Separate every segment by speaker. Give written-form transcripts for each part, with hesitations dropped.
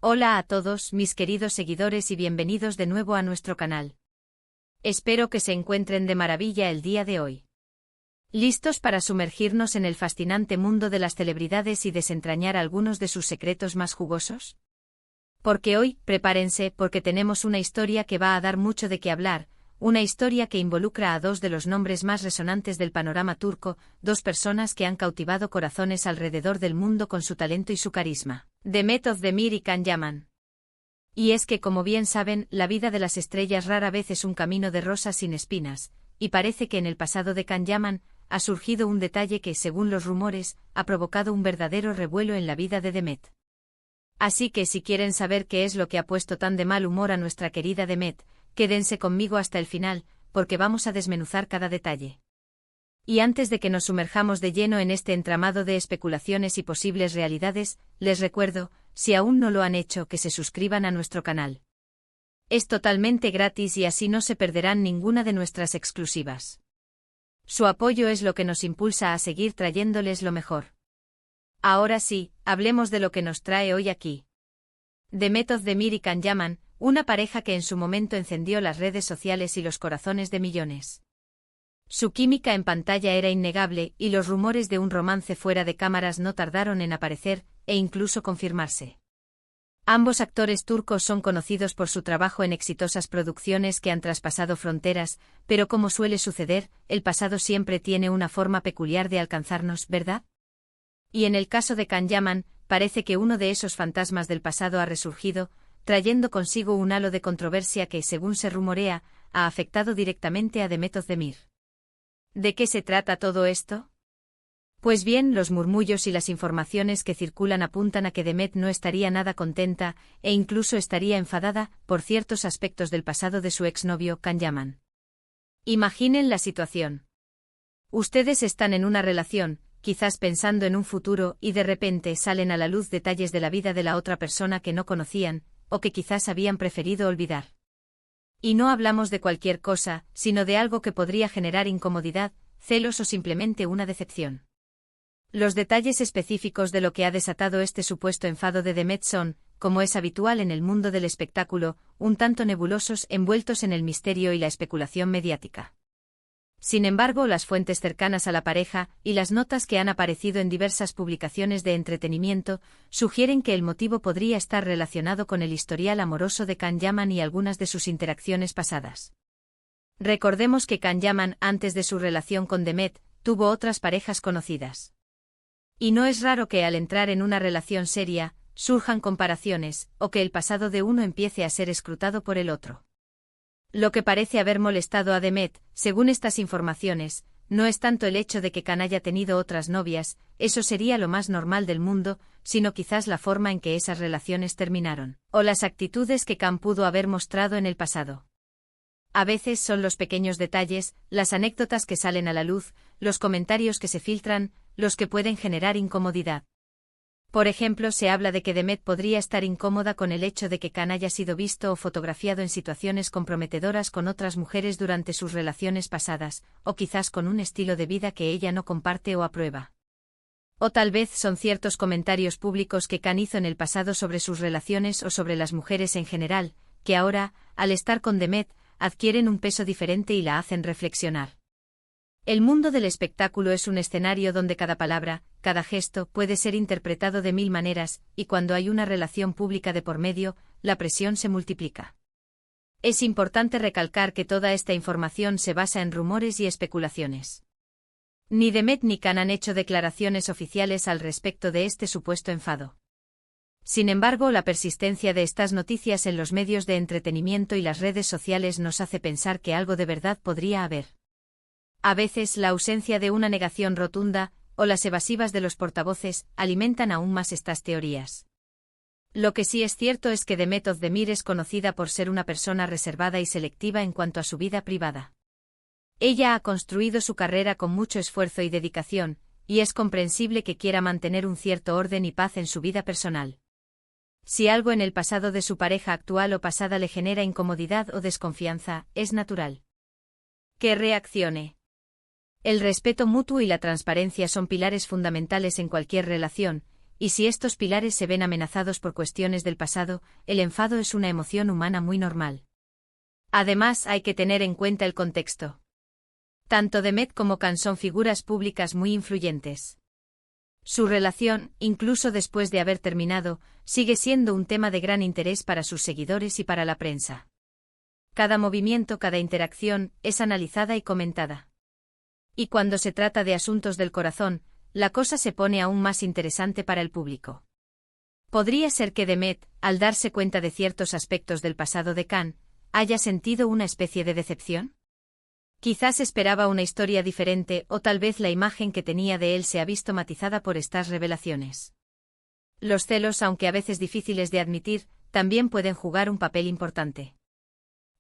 Speaker 1: Hola a todos, mis queridos seguidores y bienvenidos de nuevo a nuestro canal. Espero que se encuentren de maravilla el día de hoy. ¿Listos para sumergirnos en el fascinante mundo de las celebridades y desentrañar algunos de sus secretos más jugosos? Porque hoy, prepárense porque tenemos una historia que va a dar mucho de qué hablar, una historia que involucra a dos de los nombres más resonantes del panorama turco, dos personas que han cautivado corazones alrededor del mundo con su talento y su carisma, Demet Özdemir y Can Yaman. Y es que, como bien saben, la vida de las estrellas rara vez es un camino de rosas sin espinas, y parece que en el pasado de Can Yaman ha surgido un detalle que, según los rumores, ha provocado un verdadero revuelo en la vida de Demet. Así que si quieren saber qué es lo que ha puesto tan de mal humor a nuestra querida Demet, quédense conmigo hasta el final, porque vamos a desmenuzar cada detalle. Y antes de que nos sumerjamos de lleno en este entramado de especulaciones y posibles realidades, les recuerdo, si aún no lo han hecho, que se suscriban a nuestro canal. Es totalmente gratis y así no se perderán ninguna de nuestras exclusivas. Su apoyo es lo que nos impulsa a seguir trayéndoles lo mejor. Ahora sí, hablemos de lo que nos trae hoy aquí. Demet Özdemir y Can Yaman, una pareja que en su momento encendió las redes sociales y los corazones de millones. Su química en pantalla era innegable y los rumores de un romance fuera de cámaras no tardaron en aparecer e incluso confirmarse. Ambos actores turcos son conocidos por su trabajo en exitosas producciones que han traspasado fronteras, pero como suele suceder, el pasado siempre tiene una forma peculiar de alcanzarnos, ¿verdad? Y en el caso de Can Yaman, parece que uno de esos fantasmas del pasado ha resurgido, trayendo consigo un halo de controversia que, según se rumorea, ha afectado directamente a Demet Özdemir. ¿De qué se trata todo esto? Pues bien, los murmullos y las informaciones que circulan apuntan a que Demet no estaría nada contenta, e incluso estaría enfadada, por ciertos aspectos del pasado de su exnovio, Can Yaman. Imaginen la situación. Ustedes están en una relación, quizás pensando en un futuro, y de repente salen a la luz detalles de la vida de la otra persona que no conocían, o que quizás habían preferido olvidar. Y no hablamos de cualquier cosa, sino de algo que podría generar incomodidad, celos o simplemente una decepción. Los detalles específicos de lo que ha desatado este supuesto enfado de Demet son, como es habitual en el mundo del espectáculo, un tanto nebulosos, envueltos en el misterio y la especulación mediática. Sin embargo, las fuentes cercanas a la pareja y las notas que han aparecido en diversas publicaciones de entretenimiento sugieren que el motivo podría estar relacionado con el historial amoroso de Can Yaman y algunas de sus interacciones pasadas. Recordemos que Can Yaman, antes de su relación con Demet, tuvo otras parejas conocidas. Y no es raro que al entrar en una relación seria, surjan comparaciones, o que el pasado de uno empiece a ser escrutado por el otro. Lo que parece haber molestado a Demet, según estas informaciones, no es tanto el hecho de que Can haya tenido otras novias, eso sería lo más normal del mundo, sino quizás la forma en que esas relaciones terminaron, o las actitudes que Can pudo haber mostrado en el pasado. A veces son los pequeños detalles, las anécdotas que salen a la luz, los comentarios que se filtran, los que pueden generar incomodidad. Por ejemplo, se habla de que Demet podría estar incómoda con el hecho de que Can haya sido visto o fotografiado en situaciones comprometedoras con otras mujeres durante sus relaciones pasadas, o quizás con un estilo de vida que ella no comparte o aprueba. O tal vez son ciertos comentarios públicos que Can hizo en el pasado sobre sus relaciones o sobre las mujeres en general, que ahora, al estar con Demet, adquieren un peso diferente y la hacen reflexionar. El mundo del espectáculo es un escenario donde cada palabra, cada gesto puede ser interpretado de mil maneras, y cuando hay una relación pública de por medio, la presión se multiplica. Es importante recalcar que toda esta información se basa en rumores y especulaciones. Ni Demet ni Can han hecho declaraciones oficiales al respecto de este supuesto enfado. Sin embargo, la persistencia de estas noticias en los medios de entretenimiento y las redes sociales nos hace pensar que algo de verdad podría haber. A veces la ausencia de una negación rotunda, o las evasivas de los portavoces, alimentan aún más estas teorías. Lo que sí es cierto es que Demet Özdemir es conocida por ser una persona reservada y selectiva en cuanto a su vida privada. Ella ha construido su carrera con mucho esfuerzo y dedicación, y es comprensible que quiera mantener un cierto orden y paz en su vida personal. Si algo en el pasado de su pareja actual o pasada le genera incomodidad o desconfianza, es natural que reaccione. El respeto mutuo y la transparencia son pilares fundamentales en cualquier relación, y si estos pilares se ven amenazados por cuestiones del pasado, el enfado es una emoción humana muy normal. Además, hay que tener en cuenta el contexto. Tanto Demet como Can son figuras públicas muy influyentes. Su relación, incluso después de haber terminado, sigue siendo un tema de gran interés para sus seguidores y para la prensa. Cada movimiento, cada interacción, es analizada y comentada. Y cuando se trata de asuntos del corazón, la cosa se pone aún más interesante para el público. Podría ser que Demet, al darse cuenta de ciertos aspectos del pasado de Can, haya sentido una especie de decepción. Quizás esperaba una historia diferente o tal vez la imagen que tenía de él se ha visto matizada por estas revelaciones. Los celos, aunque a veces difíciles de admitir, también pueden jugar un papel importante.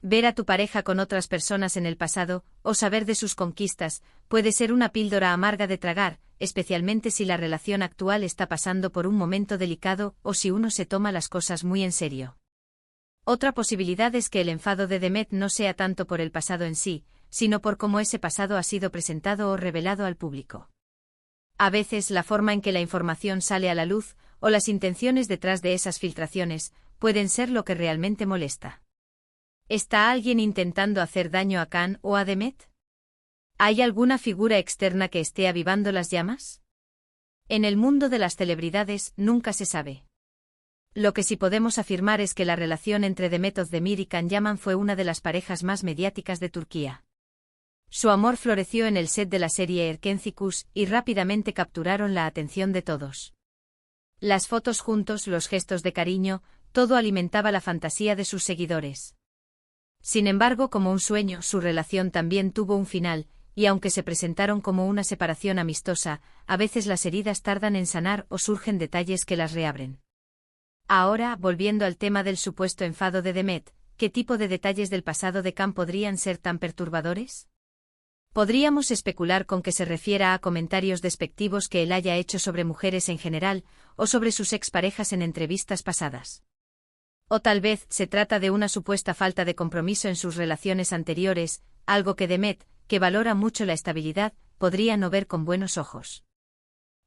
Speaker 1: Ver a tu pareja con otras personas en el pasado, o saber de sus conquistas, puede ser una píldora amarga de tragar, especialmente si la relación actual está pasando por un momento delicado o si uno se toma las cosas muy en serio. Otra posibilidad es que el enfado de Demet no sea tanto por el pasado en sí, sino por cómo ese pasado ha sido presentado o revelado al público. A veces la forma en que la información sale a la luz, o las intenciones detrás de esas filtraciones, pueden ser lo que realmente molesta. ¿Está alguien intentando hacer daño a Can o a Demet? ¿Hay alguna figura externa que esté avivando las llamas? En el mundo de las celebridades nunca se sabe. Lo que sí podemos afirmar es que la relación entre Demet Özdemir y Can Yaman fue una de las parejas más mediáticas de Turquía. Su amor floreció en el set de la serie Erkenci y rápidamente capturaron la atención de todos. Las fotos juntos, los gestos de cariño, todo alimentaba la fantasía de sus seguidores. Sin embargo, como un sueño, su relación también tuvo un final, y aunque se presentaron como una separación amistosa, a veces las heridas tardan en sanar o surgen detalles que las reabren. Ahora, volviendo al tema del supuesto enfado de Demet, ¿qué tipo de detalles del pasado de Can podrían ser tan perturbadores? Podríamos especular con que se refiera a comentarios despectivos que él haya hecho sobre mujeres en general, o sobre sus exparejas en entrevistas pasadas. O tal vez se trata de una supuesta falta de compromiso en sus relaciones anteriores, algo que Demet, que valora mucho la estabilidad, podría no ver con buenos ojos.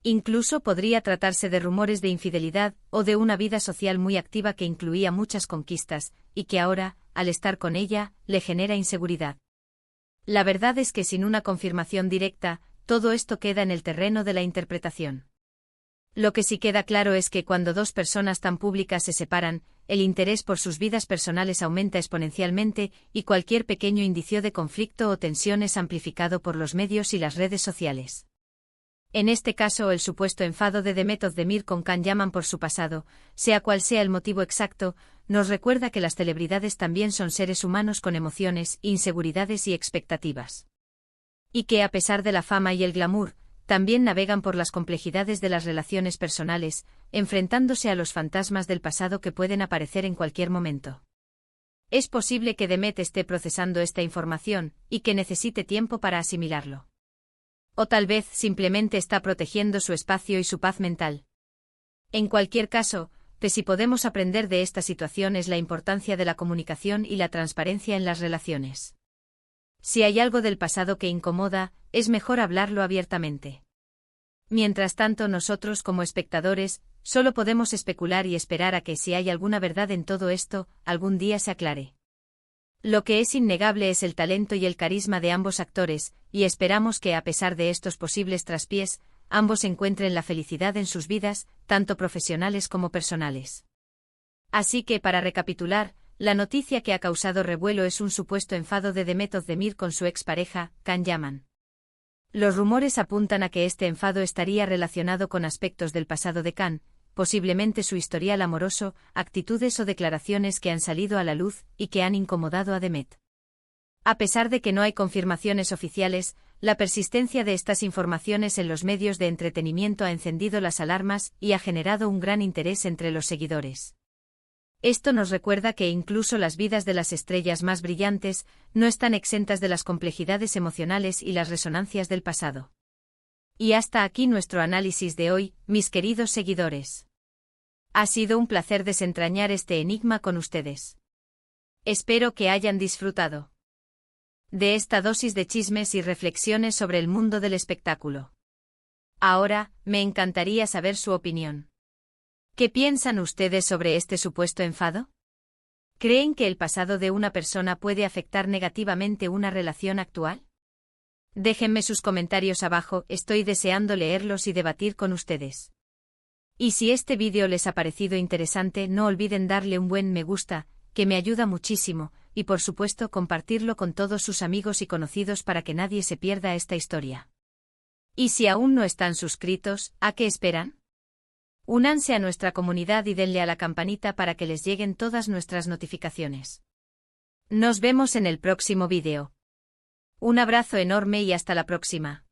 Speaker 1: Incluso podría tratarse de rumores de infidelidad o de una vida social muy activa que incluía muchas conquistas, y que ahora, al estar con ella, le genera inseguridad. La verdad es que sin una confirmación directa, todo esto queda en el terreno de la interpretación. Lo que sí queda claro es que cuando dos personas tan públicas se separan, el interés por sus vidas personales aumenta exponencialmente y cualquier pequeño indicio de conflicto o tensión es amplificado por los medios y las redes sociales. En este caso, el supuesto enfado de Demet Özdemir con Can Yaman por su pasado, sea cual sea el motivo exacto, nos recuerda que las celebridades también son seres humanos con emociones, inseguridades y expectativas. Y que a pesar de la fama y el glamour, también navegan por las complejidades de las relaciones personales, enfrentándose a los fantasmas del pasado que pueden aparecer en cualquier momento. Es posible que Demet esté procesando esta información, y que necesite tiempo para asimilarlo. O tal vez simplemente está protegiendo su espacio y su paz mental. En cualquier caso, si podemos aprender de esta situación es la importancia de la comunicación y la transparencia en las relaciones. Si hay algo del pasado que incomoda, es mejor hablarlo abiertamente. Mientras tanto, nosotros como espectadores, solo podemos especular y esperar a que si hay alguna verdad en todo esto, algún día se aclare. Lo que es innegable es el talento y el carisma de ambos actores, y esperamos que a pesar de estos posibles traspiés, ambos encuentren la felicidad en sus vidas, tanto profesionales como personales. Así que, para recapitular, la noticia que ha causado revuelo es un supuesto enfado de Demet Özdemir con su expareja, Can Yaman. Los rumores apuntan a que este enfado estaría relacionado con aspectos del pasado de Can, posiblemente su historial amoroso, actitudes o declaraciones que han salido a la luz y que han incomodado a Demet. A pesar de que no hay confirmaciones oficiales, la persistencia de estas informaciones en los medios de entretenimiento ha encendido las alarmas y ha generado un gran interés entre los seguidores. Esto nos recuerda que incluso las vidas de las estrellas más brillantes no están exentas de las complejidades emocionales y las resonancias del pasado. Y hasta aquí nuestro análisis de hoy, mis queridos seguidores. Ha sido un placer desentrañar este enigma con ustedes. Espero que hayan disfrutado de esta dosis de chismes y reflexiones sobre el mundo del espectáculo. Ahora, me encantaría saber su opinión. ¿Qué piensan ustedes sobre este supuesto enfado? ¿Creen que el pasado de una persona puede afectar negativamente una relación actual? Déjenme sus comentarios abajo, estoy deseando leerlos y debatir con ustedes. Y si este vídeo les ha parecido interesante, no olviden darle un buen me gusta, que me ayuda muchísimo, y por supuesto compartirlo con todos sus amigos y conocidos para que nadie se pierda esta historia. Y si aún no están suscritos, ¿a qué esperan? Únanse a nuestra comunidad y denle a la campanita para que les lleguen todas nuestras notificaciones. Nos vemos en el próximo vídeo. Un abrazo enorme y hasta la próxima.